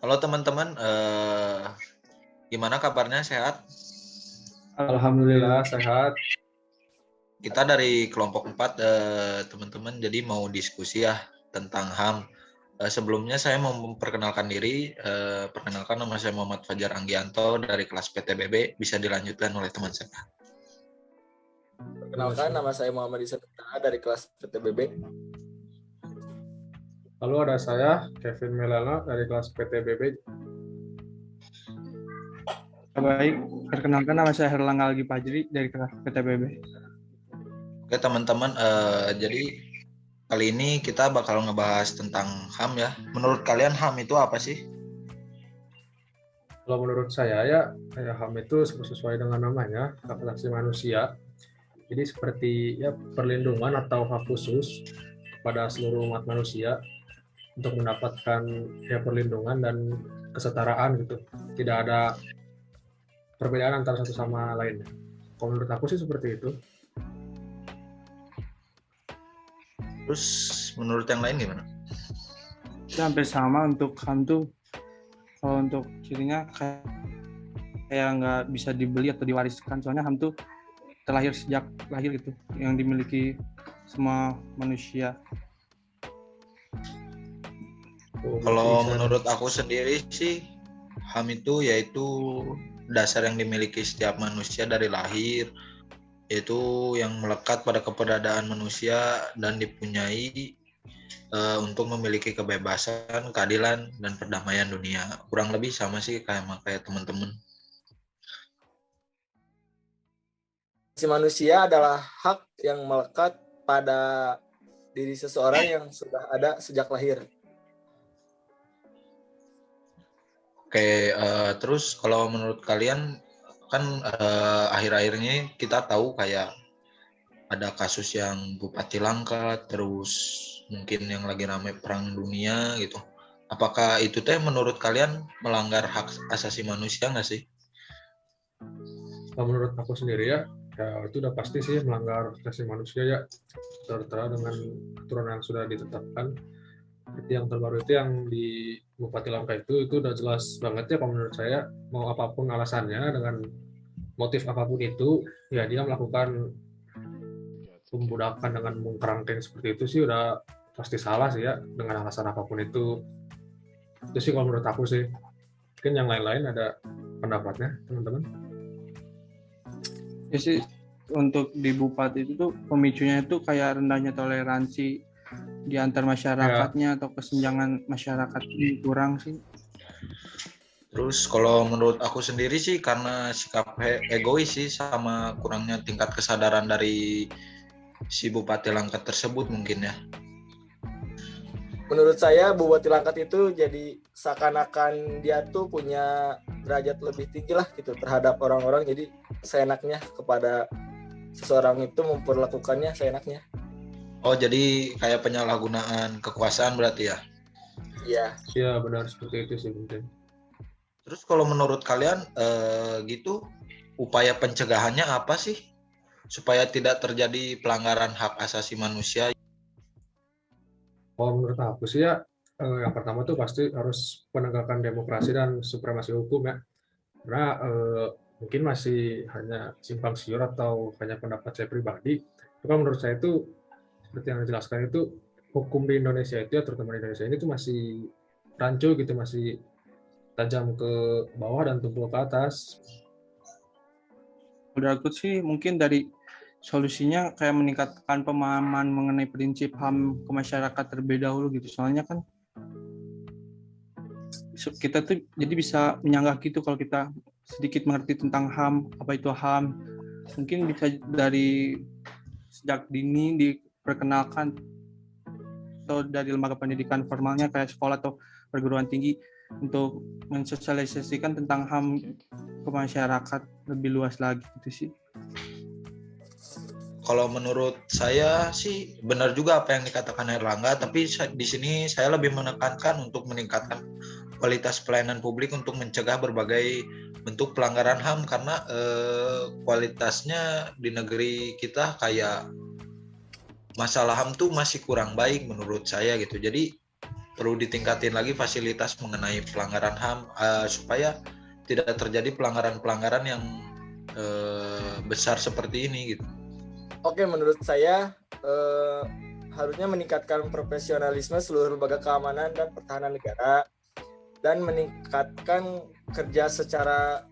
Halo teman-teman, gimana kabarnya? Sehat? Alhamdulillah sehat. Kita dari kelompok 4, teman-teman, jadi mau diskusi ya tentang HAM. Sebelumnya saya mau memperkenalkan diri. Perkenalkan, nama saya Muhammad Fajar Anggianto dari kelas PTBB. Bisa dilanjutkan oleh teman saya. Perkenalkan, nama saya Muhammad Isra dari kelas PTBB. Lalu ada saya, Kevin Melana dari kelas PTBB. Baik, perkenalkan nama saya Herlangga Algi Fajri dari kelas PTBB. Oke teman-teman, jadi kali ini kita bakal ngebahas tentang HAM ya. Menurut kalian HAM itu apa sih? Kalau menurut saya ya HAM itu sesuai dengan namanya, hak asasi manusia. Jadi seperti ya perlindungan atau hak khusus pada seluruh umat manusia untuk mendapatkan ya perlindungan dan kesetaraan gitu. Tidak ada perbedaan antara satu sama lainnya. Kalau menurut aku sih seperti itu. Terus menurut yang lain gimana? Ya, hampir sama untuk HAM tuh. Kalau untuk cirinya kayak nggak bisa dibeli atau diwariskan. Soalnya HAM tuh terlahir sejak lahir gitu, yang dimiliki semua manusia. Kalau menurut aku sendiri sih, HAM itu yaitu dasar yang dimiliki setiap manusia dari lahir, yaitu yang melekat pada keberadaan manusia dan dipunyai untuk memiliki kebebasan, keadilan, dan perdamaian dunia. Kurang lebih sama sih kayak teman-teman. Si manusia adalah hak yang melekat pada diri seseorang yang sudah ada sejak lahir. Oke, terus kalau menurut kalian kan akhir-akhir ini kita tahu kayak ada kasus yang Bupati Langkat, terus mungkin yang lagi ramai perang dunia gitu. Apakah itu teh menurut kalian melanggar hak asasi manusia nggak sih? Kalau menurut aku sendiri ya itu udah pasti sih melanggar hak asasi manusia ya, tertera dengan aturan yang sudah ditetapkan. Yang terbaru itu yang di Bupati Langka itu udah jelas banget ya kalau menurut saya, mau apapun alasannya, dengan motif apapun itu, ya dia melakukan pembudakan dengan mengkerangkeng seperti itu sih udah pasti salah sih ya, dengan alasan apapun itu. Itu sih kalau menurut aku sih. Mungkin yang lain-lain ada pendapatnya teman-teman. Ya sih, untuk di Bupati itu tuh pemicunya itu kayak rendahnya toleransi di antar masyarakatnya atau kesenjangan masyarakat ini kurang sih. Terus kalau menurut aku sendiri sih karena sikap egois sih sama kurangnya tingkat kesadaran dari si Bupati Langkat tersebut mungkin ya. Menurut saya Bupati Langkat itu jadi seakan-akan dia tuh punya derajat lebih tinggi lah gitu terhadap orang-orang, jadi seenaknya kepada seseorang itu memperlakukannya seenaknya. Oh, jadi kayak penyalahgunaan kekuasaan berarti ya? Iya. Iya, benar seperti itu sih mungkin. Terus kalau menurut kalian gitu, upaya pencegahannya apa sih supaya tidak terjadi pelanggaran hak asasi manusia? Kalau menurut aku sih ya, yang pertama tuh pasti harus penegakan demokrasi dan supremasi hukum ya. Karena mungkin masih hanya simpang siur atau hanya pendapat saya pribadi. Tapi menurut saya itu seperti yang dijelaskan itu, hukum di Indonesia itu ya, terutama di Indonesia ini tuh masih rancu gitu, masih tajam ke bawah dan tumpul ke atas. Menurut aku sih mungkin dari solusinya kayak meningkatkan pemahaman mengenai prinsip HAM ke masyarakat terlebih dahulu gitu. Soalnya kan kita tuh jadi bisa menyanggah gitu kalau kita sedikit mengerti tentang HAM, apa itu HAM. Mungkin bisa dari sejak dini diperkenalkan atau dari lembaga pendidikan formalnya kayak sekolah atau perguruan tinggi untuk mensosialisasikan tentang HAM ke masyarakat lebih luas lagi gitu sih. Kalau menurut saya sih benar juga apa yang dikatakan Erlangga, tapi di sini saya lebih menekankan untuk meningkatkan kualitas pelayanan publik untuk mencegah berbagai bentuk pelanggaran HAM karena kualitasnya di negeri kita kayak masalah HAM tuh masih kurang baik menurut saya gitu. Jadi perlu ditingkatin lagi fasilitas mengenai pelanggaran HAM supaya tidak terjadi pelanggaran-pelanggaran yang besar seperti ini gitu. Oke, menurut saya harusnya meningkatkan profesionalisme seluruh lembaga keamanan dan pertahanan negara dan meningkatkan kerja secara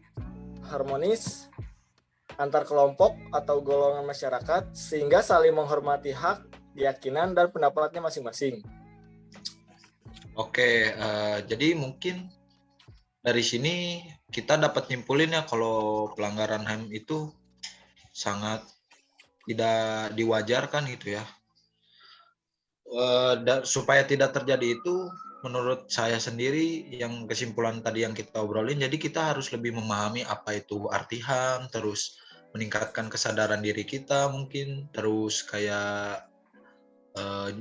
harmonis antar kelompok atau golongan masyarakat sehingga saling menghormati hak, keyakinan, dan pendapatnya masing-masing. Oke, jadi mungkin dari sini kita dapat nyimpulin ya kalau pelanggaran HAM itu sangat tidak diwajarkan gitu ya. Supaya tidak terjadi itu, menurut saya sendiri yang kesimpulan tadi yang kita obrolin, jadi kita harus lebih memahami apa itu arti HAM, terus meningkatkan kesadaran diri kita mungkin, terus kayak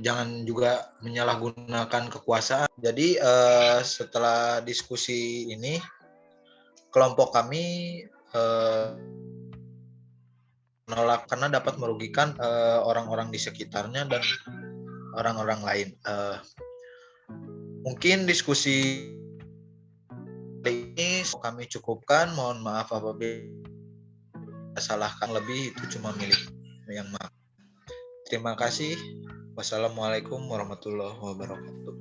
jangan juga menyalahgunakan kekuasaan. Jadi setelah diskusi ini, kelompok kami menolak karena dapat merugikan orang-orang di sekitarnya dan orang-orang lain. Mungkin diskusi ini kami cukupkan. Mohon maaf apabila salahkan lebih, itu cuma milik yang maaf. Terima kasih. Wassalamualaikum warahmatullahi wabarakatuh.